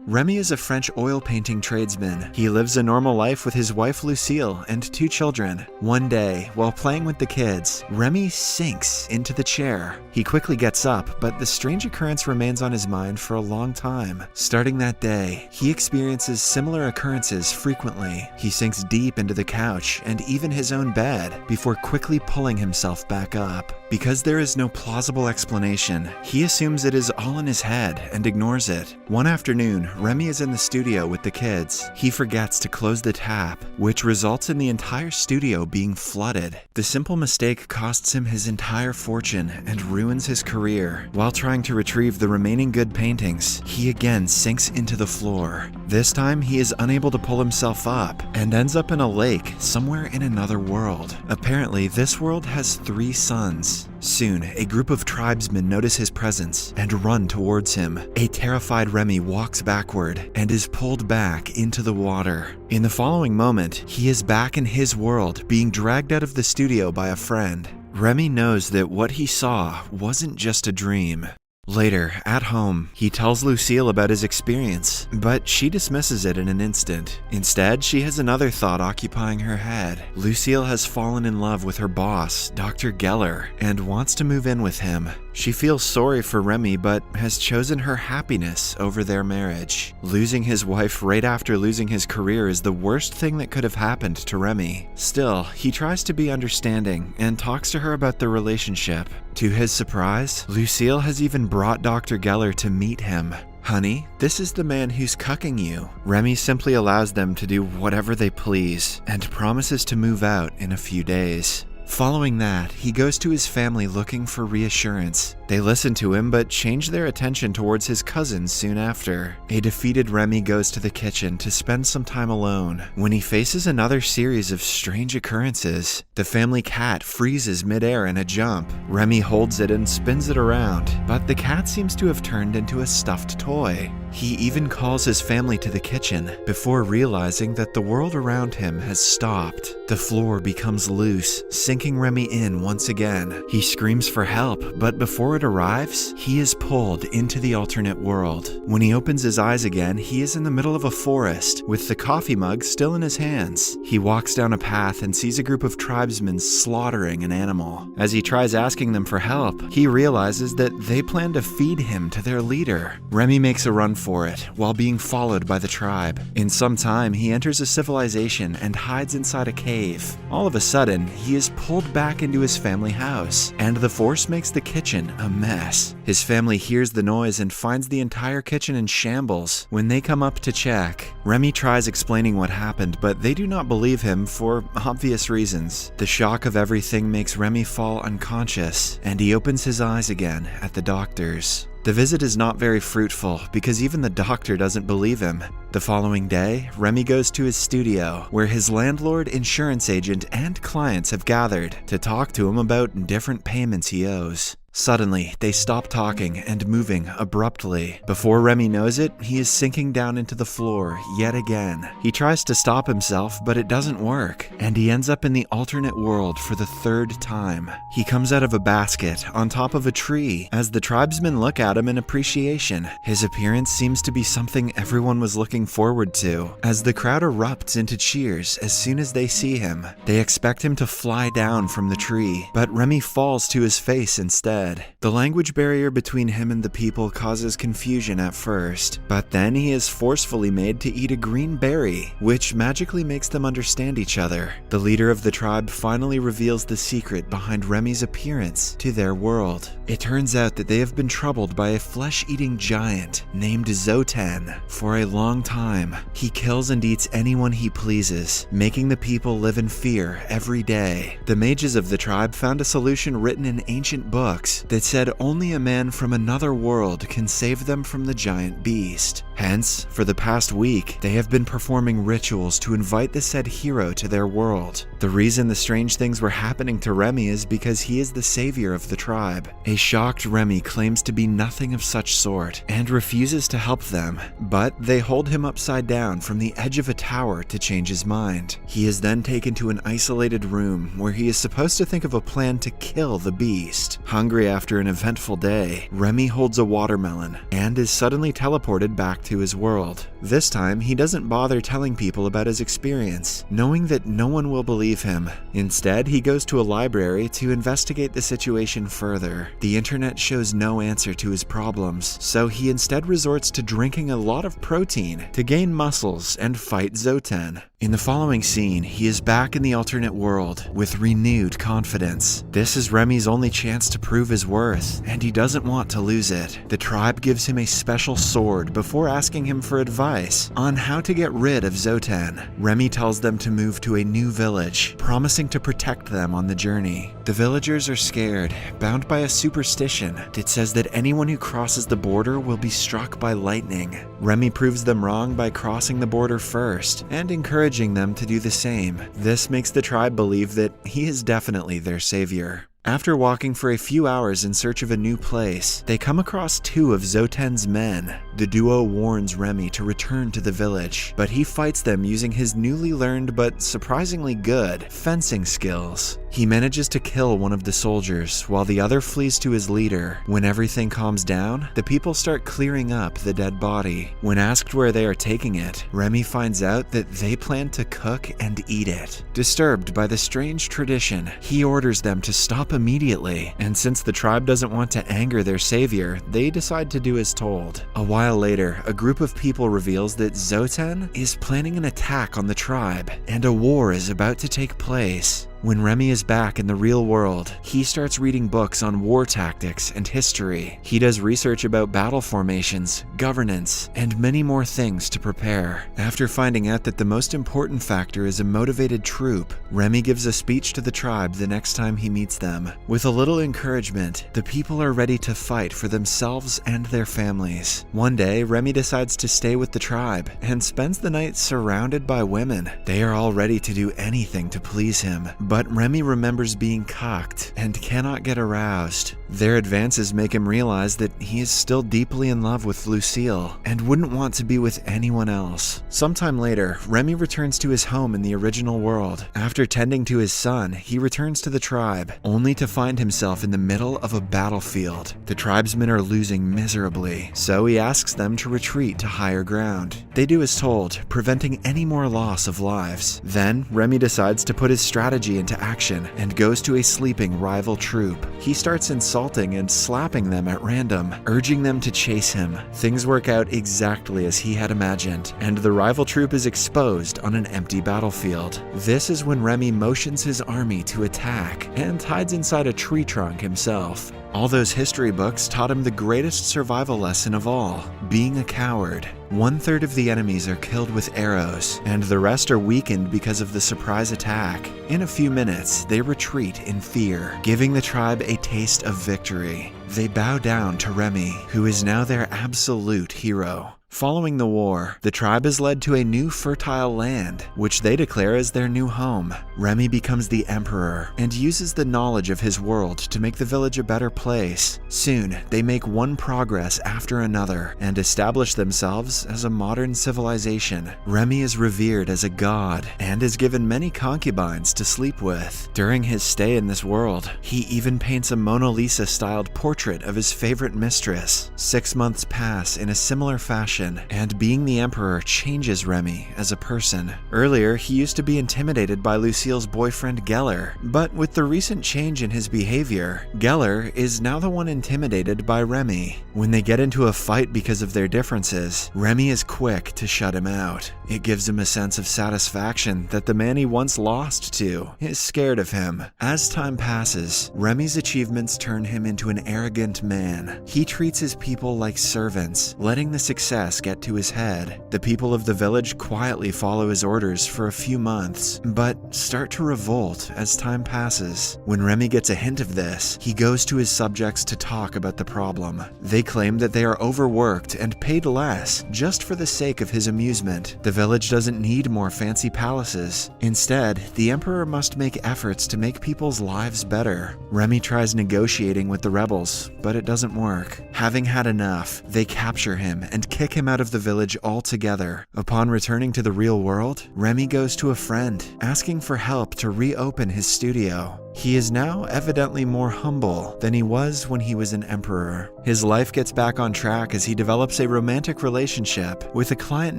Remy is a French oil painting tradesman. He lives a normal life with his wife Lucille and 2 children. One day, while playing with the kids, Remy sinks into the chair. He quickly gets up, but the strange occurrence remains on his mind for a long time. Starting that day, he experiences similar occurrences frequently. He sinks deep into the couch and even his own bed before quickly pulling himself back up. Because there is no plausible explanation, he assumes it is all in his head and ignores it. One afternoon, Remy is in the studio with the kids. He forgets to close the tap, which results in the entire studio being flooded. The simple mistake costs him his entire fortune and ruins his career. While trying to retrieve the remaining good paintings, he again sinks into the floor. This time, he is unable to pull himself up and ends up in a lake somewhere in another world. Apparently, this world has 3 suns. Soon, a group of tribesmen notice his presence and run towards him. A terrified Remy walks backward and is pulled back into the water. In the following moment, he is back in his world, being dragged out of the studio by a friend. Remy knows that what he saw wasn't just a dream. Later, at home, he tells Lucille about his experience, but she dismisses it in an instant. Instead, she has another thought occupying her head. Lucille has fallen in love with her boss, Dr. Geller, and wants to move in with him. She feels sorry for Remy, but has chosen her happiness over their marriage. Losing his wife right after losing his career is the worst thing that could have happened to Remy. Still, he tries to be understanding and talks to her about their relationship. To his surprise, Lucille has even brought Dr. Geller to meet him. "Honey, this is the man who's cucking you." Remy simply allows them to do whatever they please and promises to move out in a few days. Following that, he goes to his family looking for reassurance. They listen to him but change their attention towards his cousins soon after. A defeated Remy goes to the kitchen to spend some time alone when he faces another series of strange occurrences. The family cat freezes midair in a jump. Remy holds it and spins it around, but the cat seems to have turned into a stuffed toy. He even calls his family to the kitchen before realizing that the world around him has stopped. The floor becomes loose, sinking Remy in once again. He screams for help, but before it arrives, he is pulled into the alternate world. When he opens his eyes again, he is in the middle of a forest with the coffee mug still in his hands. He walks down a path and sees a group of tribesmen slaughtering an animal. As he tries asking them for help, he realizes that they plan to feed him to their leader. Remy makes a run for it while being followed by the tribe. In some time, he enters a civilization and hides inside a cave. All of a sudden, he is pulled back into his family house, and the force makes the kitchen a mess. His family hears the noise and finds the entire kitchen in shambles. When they come up to check, Remy tries explaining what happened, but they do not believe him for obvious reasons. The shock of everything makes Remy fall unconscious, and he opens his eyes again at the doctors. The visit is not very fruitful because even the doctor doesn't believe him. The following day, Remy goes to his studio, where his landlord, insurance agent, and clients have gathered to talk to him about different payments he owes. Suddenly, they stop talking and moving abruptly. Before Remy knows it, he is sinking down into the floor yet again. He tries to stop himself, but it doesn't work, and he ends up in the alternate world for the 3rd time. He comes out of a basket on top of a tree as the tribesmen look at him in appreciation. His appearance seems to be something everyone was looking forward to, as the crowd erupts into cheers as soon as they see him. They expect him to fly down from the tree, but Remy falls to his face instead. The language barrier between him and the people causes confusion at first, but then he is forcefully made to eat a green berry, which magically makes them understand each other. The leader of the tribe finally reveals the secret behind Remy's appearance to their world. It turns out that they have been troubled by a flesh-eating giant named Zotan for a long time. He kills and eats anyone he pleases, making the people live in fear every day. The mages of the tribe found a solution written in ancient books that said only a man from another world can save them from the giant beast. Hence, for the past week, they have been performing rituals to invite the said hero to their world. The reason the strange things were happening to Remy is because he is the savior of the tribe. A shocked Remy claims to be nothing of such sort and refuses to help them, but they hold him upside down from the edge of a tower to change his mind. He is then taken to an isolated room where he is supposed to think of a plan to kill the beast. Hungry after an eventful day, Remy holds a watermelon and is suddenly teleported back to his world. This time, he doesn't bother telling people about his experience, knowing that no one will believe him. Instead, he goes to a library to investigate the situation further. The internet shows no answer to his problems, so he instead resorts to drinking a lot of protein to gain muscles and fight Zotan. In the following scene, he is back in the alternate world with renewed confidence. This is Remy's only chance to prove his worth, and he doesn't want to lose it. The tribe gives him a special sword before asking him for advice on how to get rid of Zotan. Remy tells them to move to a new village, promising to protect them on the journey. The villagers are scared, bound by a superstition that says that anyone who crosses the border will be struck by lightning. Remy proves them wrong by crossing the border first and encouraging them to do the same. This makes the tribe believe that he is definitely their savior. After walking for a few hours in search of a new place, they come across two of Zotan's men. The duo warns Remy to return to the village, but he fights them using his newly learned but surprisingly good fencing skills. He manages to kill one of the soldiers while the other flees to his leader. When everything calms down, the people start clearing up the dead body. When asked where they are taking it, Remy finds out that they plan to cook and eat it. Disturbed by the strange tradition, he orders them to stop immediately, and since the tribe doesn't want to anger their savior, they decide to do as told. A while later, a group of people reveals that Zotan is planning an attack on the tribe, and a war is about to take place. When Remy is back in the real world, he starts reading books on war tactics and history. He does research about battle formations, governance, and many more things to prepare. After finding out that the most important factor is a motivated troop, Remy gives a speech to the tribe the next time he meets them. With a little encouragement, the people are ready to fight for themselves and their families. One day, Remy decides to stay with the tribe and spends the night surrounded by women. They are all ready to do anything to please him, but Remy remembers being cocked and cannot get aroused. Their advances make him realize that he is still deeply in love with Lucille and wouldn't want to be with anyone else. Sometime later, Remy returns to his home in the original world. After tending to his son, he returns to the tribe, only to find himself in the middle of a battlefield. The tribesmen are losing miserably, so he asks them to retreat to higher ground. They do as told, preventing any more loss of lives. Then, Remy decides to put his strategy into action and goes to a sleeping rival troop. He starts insulting and slapping them at random, urging them to chase him. Things work out exactly as he had imagined, and the rival troop is exposed on an empty battlefield. This is when Remy motions his army to attack and hides inside a tree trunk himself. All those history books taught him the greatest survival lesson of all, being a coward. 1/3 of the enemies are killed with arrows, and the rest are weakened because of the surprise attack. In a few minutes, they retreat in fear, giving the tribe a taste of victory. They bow down to Remy, who is now their absolute hero. Following the war, the tribe is led to a new fertile land, which they declare as their new home. Remy becomes the emperor and uses the knowledge of his world to make the village a better place. Soon, they make one progress after another and establish themselves as a modern civilization. Remy is revered as a god and is given many concubines to sleep with. During his stay in this world, he even paints a Mona Lisa-styled portrait of his favorite mistress. 6 months pass in a similar fashion, and being the emperor changes Remy as a person. Earlier, he used to be intimidated by Lucille's boyfriend Geller, but with the recent change in his behavior, Geller is now the one intimidated by Remy. When they get into a fight because of their differences, Remy is quick to shut him out. It gives him a sense of satisfaction that the man he once lost to is scared of him. As time passes, Remy's achievements turn him into an arrogant man. He treats his people like servants, letting the success get to his head. The people of the village quietly follow his orders for a few months, but start to revolt as time passes. When Remy gets a hint of this, he goes to his subjects to talk about the problem. They claim that they are overworked and paid less just for the sake of his amusement. The village doesn't need more fancy palaces. Instead, the emperor must make efforts to make people's lives better. Remy tries negotiating with the rebels, but it doesn't work. Having had enough, they capture him and kick him out of the village altogether. Upon returning to the real world, Remy goes to a friend, asking for help to reopen his studio. He is now evidently more humble than he was when he was an emperor. His life gets back on track as he develops a romantic relationship with a client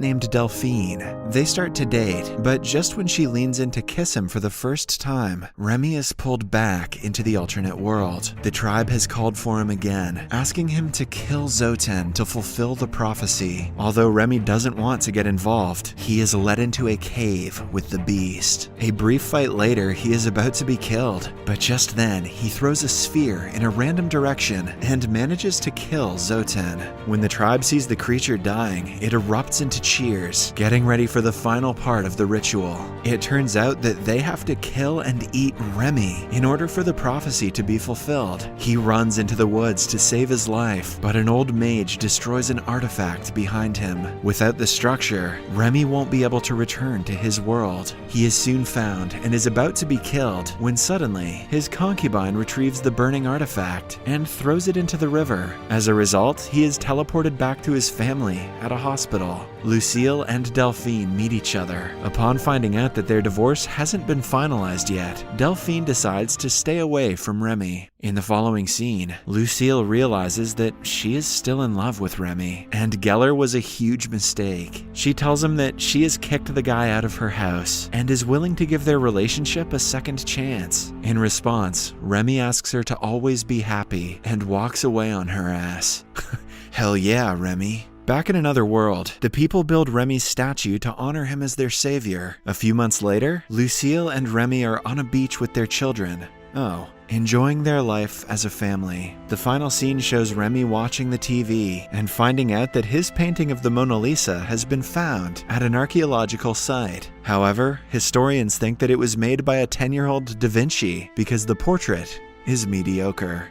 named Delphine. They start to date, but just when she leans in to kiss him for the first time, Remy is pulled back into the alternate world. The tribe has called for him again, asking him to kill Zotan to fulfill the prophecy. Although Remy doesn't want to get involved, he is led into a cave with the beast. A brief fight later, he is about to be killed. But just then, he throws a sphere in a random direction and manages to kill Zotan. When the tribe sees the creature dying, it erupts into cheers, getting ready for the final part of the ritual. It turns out that they have to kill and eat Remy in order for the prophecy to be fulfilled. He runs into the woods to save his life, but an old mage destroys an artifact behind him. Without the structure, Remy won't be able to return to his world. He is soon found and is about to be killed when suddenly his concubine retrieves the burning artifact and throws it into the river. As a result, he is teleported back to his family at a hospital. Lucille and Delphine meet each other. Upon finding out that their divorce hasn't been finalized yet, Delphine decides to stay away from Remy. In the following scene, Lucille realizes that she is still in love with Remy, and Geller was a huge mistake. She tells him that she has kicked the guy out of her house and is willing to give their relationship a second chance. In response, Remy asks her to always be happy and walks away on her ass. Hell yeah, Remy. Back in another world, the people build Remy's statue to honor him as their savior. A few months later, Lucille and Remy are on a beach with their children. Enjoying their life as a family. The final scene shows Remy watching the TV and finding out that his painting of the Mona Lisa has been found at an archaeological site. However, historians think that it was made by a 10-year-old Da Vinci because the portrait is mediocre.